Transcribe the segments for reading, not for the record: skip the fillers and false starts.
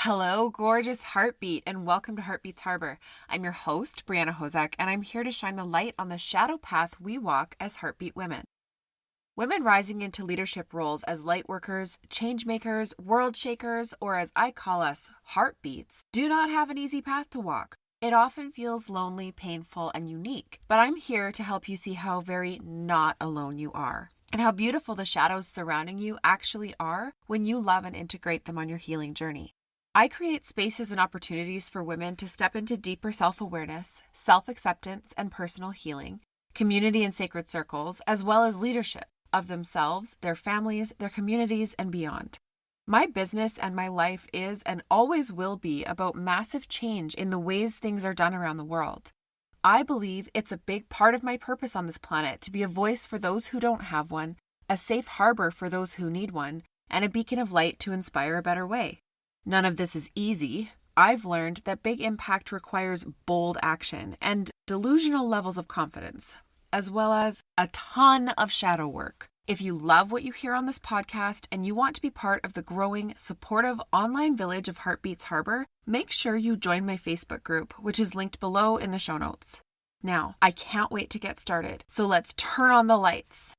Hello, gorgeous heartbeat, and welcome to Heartbeats Harbor. I'm your host, Brianna Hosack, and I'm here to shine the light on the shadow path we walk as heartbeat women. Women rising into leadership roles as lightworkers, changemakers, world shakers, or as I call us, heartbeats, do not have an easy path to walk. It often feels lonely, painful, and unique, but I'm here to help you see how very not alone you are, and how beautiful the shadows surrounding you actually are when you love and integrate them on your healing journey. I create spaces and opportunities for women to step into deeper self-awareness, self-acceptance, and personal healing, community and sacred circles, as well as leadership of themselves, their families, their communities, and beyond. My business and my life is and always will be about massive change in the ways things are done around the world. I believe it's a big part of my purpose on this planet to be a voice for those who don't have one, a safe harbor for those who need one, and a beacon of light to inspire a better way. None of this is easy. I've learned that big impact requires bold action and delusional levels of confidence, as well as a ton of shadow work. If you love what you hear on this podcast and you want to be part of the growing, supportive online village of Heartbeats Harbor, make sure you join my Facebook group, which is linked below in the show notes. Now, I can't wait to get started, so let's turn on the lights.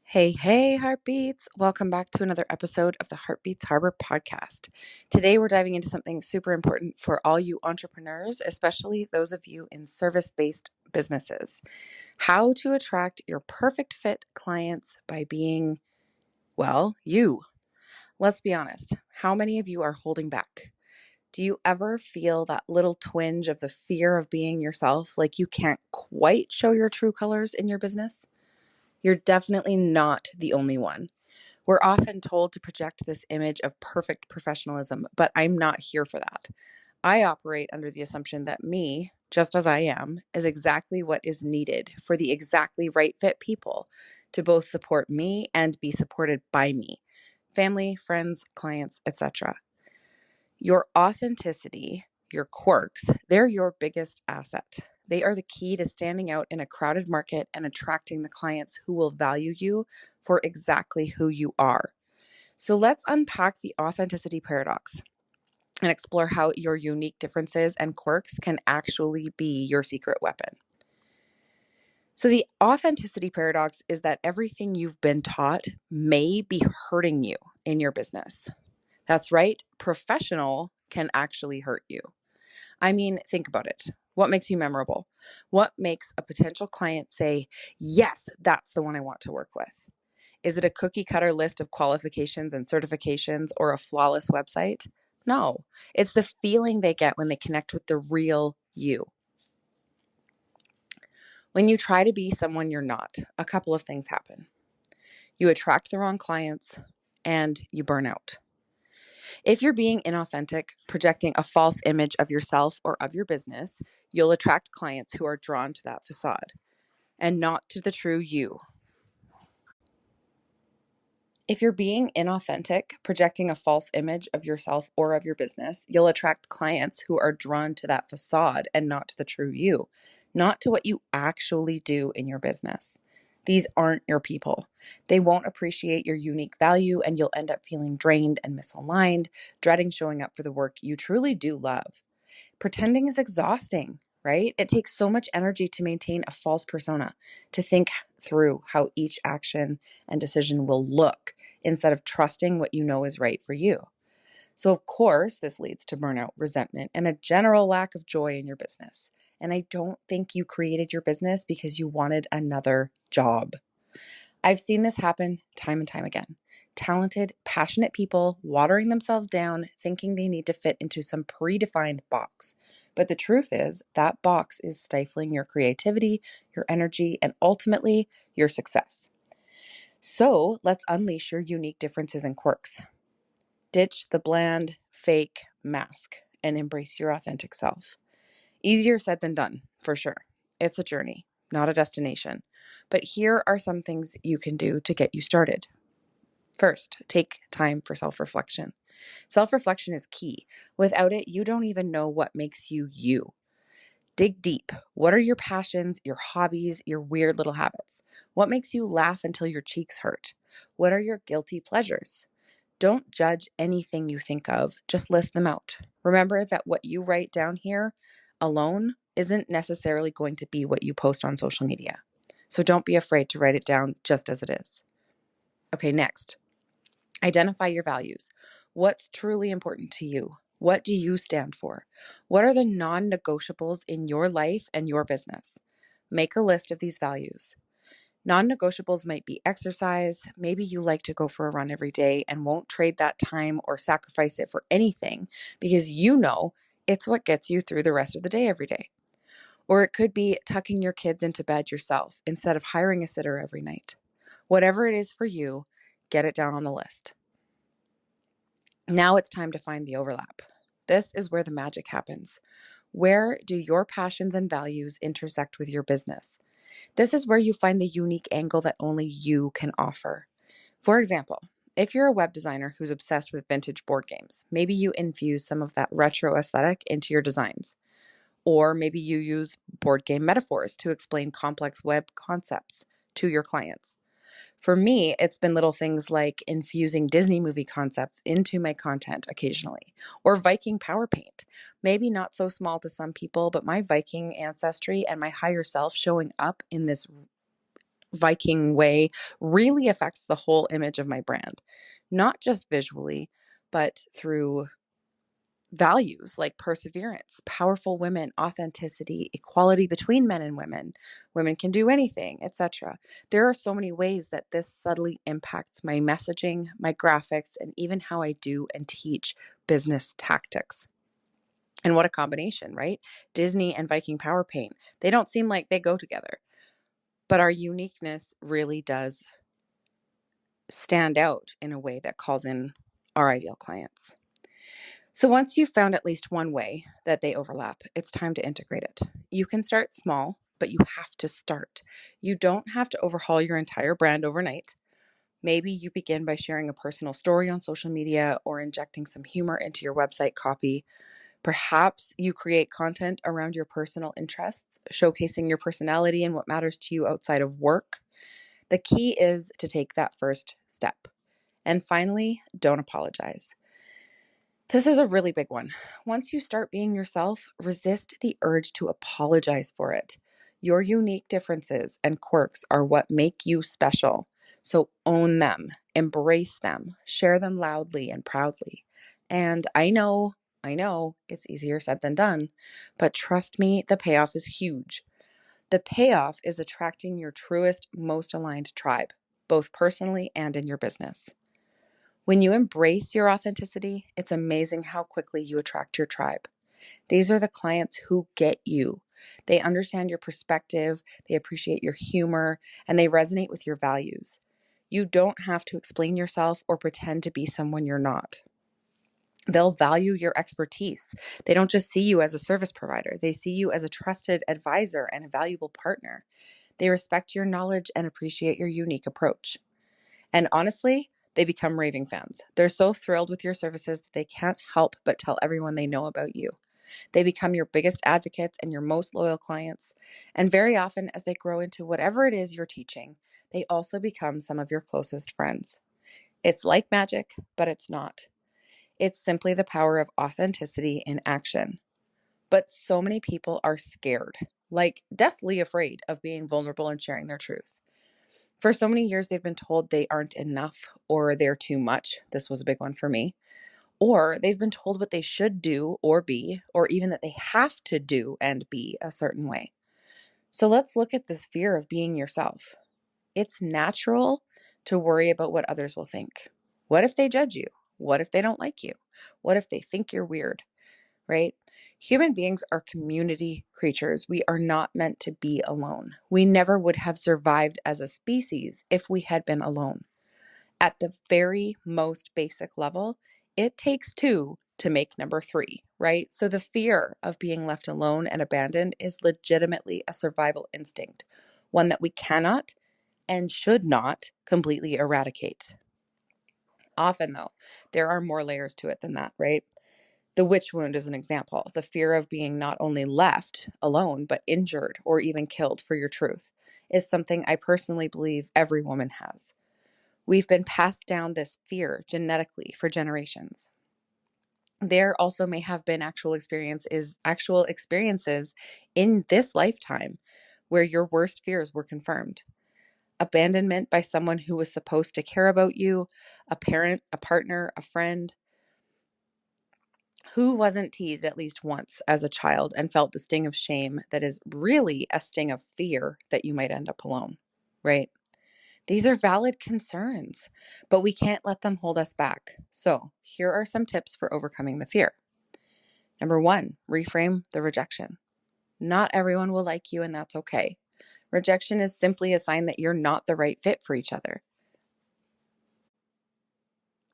Hey, Heartbeats. Welcome back to another episode of the Heartbeats Harbor podcast. Today, we're diving into something super important for all you entrepreneurs, especially those of you in service-based businesses. How to attract your perfect fit clients by being, well, you. Let's be honest. How many of you are holding back? Do you ever feel that little twinge of the fear of being yourself, like you can't quite show your true colors in your business? You're definitely not the only one. We're often told to project this image of perfect professionalism, but I'm not here for that. I operate under the assumption that me, just as I am, is exactly what is needed for the exactly right fit people to both support me and be supported by me, family, friends, clients, etc. Your authenticity, your quirks, they're your biggest asset. They are the key to standing out in a crowded market and attracting the clients who will value you for exactly who you are. So let's unpack the authenticity paradox and explore how your unique differences and quirks can actually be your secret weapon. So the authenticity paradox is that everything you've been taught may be hurting you in your business. That's right, professional can actually hurt you. I mean, think about it. What makes you memorable? What makes a potential client say, yes, that's the one I want to work with? Is it a cookie cutter list of qualifications and certifications or a flawless website? No, it's the feeling they get when they connect with the real you. When you try to be someone you're not, a couple of things happen. You attract the wrong clients and you burn out. If you're being inauthentic, projecting a false image of yourself or of your business, you'll attract clients who are drawn to that facade and not to the true you. If you're being inauthentic, projecting a false image of yourself or of your business, you'll attract clients who are drawn to that facade and not to the true you, not to what you actually do in your business. These aren't your people. They won't appreciate your unique value, and you'll end up feeling drained and misaligned, dreading showing up for the work you truly do love. Pretending is exhausting, right? It takes so much energy to maintain a false persona, to think through how each action and decision will look instead of trusting what you know is right for you. So, of course, this leads to burnout, resentment, and a general lack of joy in your business. And I don't think you created your business because you wanted another job. I've seen this happen time and time again. Talented, passionate people watering themselves down, thinking they need to fit into some predefined box. But the truth is, that box is stifling your creativity, your energy, and ultimately your success. So let's unleash your unique differences and quirks. Ditch the bland, fake mask and embrace your authentic self. Easier said than done, for sure. It's a journey, not a destination. But here are some things you can do to get you started. First, take time for self-reflection. Self-reflection is key. Without it, you don't even know what makes you you. Dig deep. What are your passions, your hobbies, your weird little habits? What makes you laugh until your cheeks hurt? What are your guilty pleasures? Don't judge anything you think of, just list them out. Remember that what you write down here alone isn't necessarily going to be what you post on social media. So don't be afraid to write it down just as it is. Okay, next, identify your values. What's truly important to you? What do you stand for? What are the non-negotiables in your life and your business? Make a list of these values. Non-negotiables might be exercise. Maybe you like to go for a run every day and won't trade that time or sacrifice it for anything because you know it's what gets you through the rest of the day every day. Or it could be tucking your kids into bed yourself instead of hiring a sitter every night. Whatever it is for you, get it down on the list. Now it's time to find the overlap. This is where the magic happens. Where do your passions and values intersect with your business? This is where you find the unique angle that only you can offer. For example, if you're a web designer who's obsessed with vintage board games, maybe you infuse some of that retro aesthetic into your designs. Or maybe you use board game metaphors to explain complex web concepts to your clients. For me, it's been little things like infusing Disney movie concepts into my content occasionally, or Viking power paint. Maybe not so small to some people, but my Viking ancestry and my higher self showing up in this Viking way really affects the whole image of my brand, not just visually, but through values like perseverance, powerful women, authenticity, equality between men and women can do anything, etc. There are so many ways that this subtly impacts my messaging, my graphics, and even how I do and teach business tactics. And what a combination, right? Disney and Viking power paint. They don't seem like they go together, but our uniqueness really does stand out in a way that calls in our ideal clients. So once you've found at least one way that they overlap, it's time to integrate it. You can start small, but you have to start. You don't have to overhaul your entire brand overnight. Maybe you begin by sharing a personal story on social media or injecting some humor into your website copy. Perhaps you create content around your personal interests, showcasing your personality and what matters to you outside of work. The key is to take that first step. And finally, don't apologize. This is a really big one. Once you start being yourself, resist the urge to apologize for it. Your unique differences and quirks are what make you special. So own them, embrace them, share them loudly and proudly. And I know it's easier said than done, but trust me, the payoff is huge. The payoff is attracting your truest, most aligned tribe, both personally and in your business. When you embrace your authenticity, it's amazing how quickly you attract your tribe. These are the clients who get you. They understand your perspective, they appreciate your humor, and they resonate with your values. You don't have to explain yourself or pretend to be someone you're not. They'll value your expertise. They don't just see you as a service provider. They see you as a trusted advisor and a valuable partner. They respect your knowledge and appreciate your unique approach. And honestly, they become raving fans. They're so thrilled with your services that they can't help but tell everyone they know about you. They become your biggest advocates and your most loyal clients. And very often, as they grow into whatever it is you're teaching, they also become some of your closest friends. It's like magic, but it's not. It's simply the power of authenticity in action. But so many people are scared, like deathly afraid of being vulnerable and sharing their truth. For so many years, they've been told they aren't enough or they're too much. This was a big one for me. Or they've been told what they should do or be, or even that they have to do and be a certain way. So let's look at this fear of being yourself. It's natural to worry about what others will think. What if they judge you? What if they don't like you? What if they think you're weird? Right? Human beings are community creatures. We are not meant to be alone. We never would have survived as a species if we had been alone. At the very most basic level, it takes two to make number three, right? So the fear of being left alone and abandoned is legitimately a survival instinct, one that we cannot and should not completely eradicate. Often, though, there are more layers to it than that, right? The witch wound is an example. The fear of being not only left alone, but injured or even killed for your truth is something I personally believe every woman has. We've been passed down this fear genetically for generations. There also may have been actual experiences in this lifetime where your worst fears were confirmed. Abandonment by someone who was supposed to care about you, a parent, a partner, a friend. Who wasn't teased at least once as a child and felt the sting of shame that is really a sting of fear that you might end up alone, right? These are valid concerns, but we can't let them hold us back. So here are some tips for overcoming the fear. Number 1, reframe the rejection. Not everyone will like you, and that's okay. Rejection is simply a sign that you're not the right fit for each other.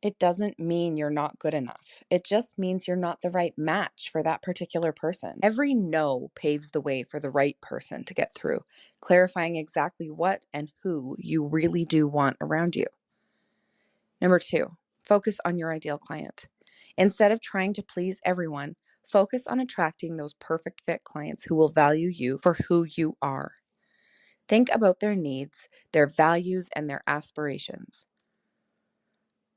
It doesn't mean you're not good enough. It just means you're not the right match for that particular person. Every no paves the way for the right person to get through, clarifying exactly what and who you really do want around you. Number 2, focus on your ideal client. Instead of trying to please everyone, focus on attracting those perfect fit clients who will value you for who you are. Think about their needs, their values, and their aspirations.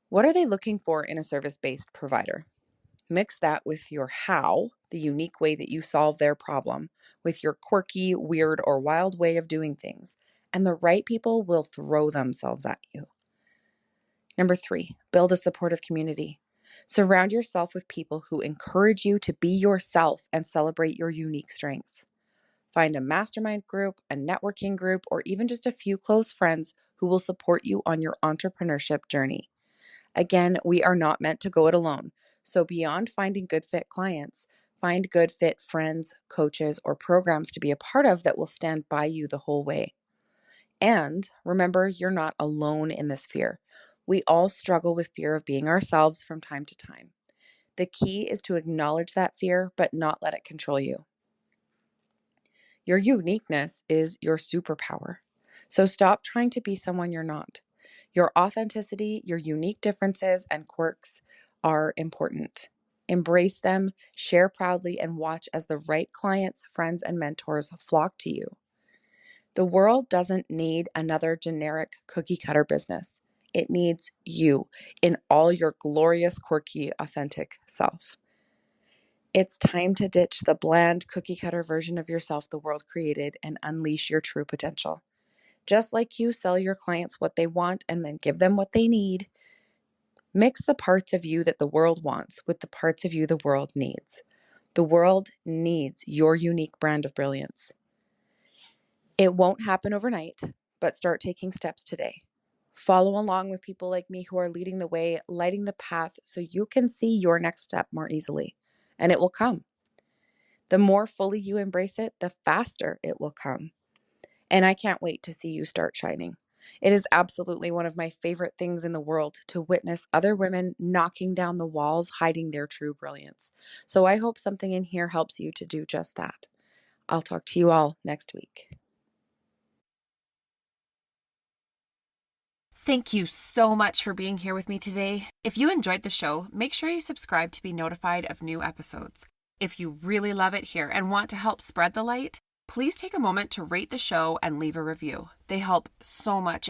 What are they looking for in a service-based provider? Mix that with your how, the unique way that you solve their problem, with your quirky, weird, or wild way of doing things, and the right people will throw themselves at you. Number 3, build a supportive community. Surround yourself with people who encourage you to be yourself and celebrate your unique strengths. Find a mastermind group, a networking group, or even just a few close friends who will support you on your entrepreneurship journey. Again, we are not meant to go it alone. So beyond finding good fit clients, find good fit friends, coaches, or programs to be a part of that will stand by you the whole way. And remember, you're not alone in this fear. We all struggle with fear of being ourselves from time to time. The key is to acknowledge that fear, but not let it control you. Your uniqueness is your superpower. So stop trying to be someone you're not. Your authenticity, your unique differences, and quirks are important. Embrace them, share proudly, and watch as the right clients, friends, and mentors flock to you. The world doesn't need another generic cookie cutter business. It needs you in all your glorious, quirky, authentic self. It's time to ditch the bland cookie cutter version of yourself the world created and unleash your true potential. Just like you sell your clients what they want and then give them what they need, mix the parts of you that the world wants with the parts of you the world needs. The world needs your unique brand of brilliance. It won't happen overnight, but start taking steps today. Follow along with people like me who are leading the way, lighting the path so you can see your next step more easily, and it will come. The more fully you embrace it, the faster it will come. And I can't wait to see you start shining. It is absolutely one of my favorite things in the world to witness other women knocking down the walls, hiding their true brilliance. So I hope something in here helps you to do just that. I'll talk to you all next week. Thank you so much for being here with me today. If you enjoyed the show, make sure you subscribe to be notified of new episodes. If you really love it here and want to help spread the light, please take a moment to rate the show and leave a review. They help so much.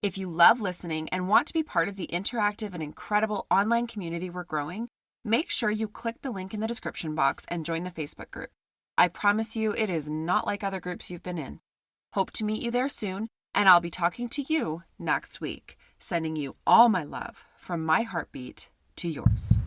If you love listening and want to be part of the interactive and incredible online community we're growing, make sure you click the link in the description box and join the Facebook group. I promise you it is not like other groups you've been in. Hope to meet you there soon, and I'll be talking to you next week, sending you all my love from my heartbeat to yours.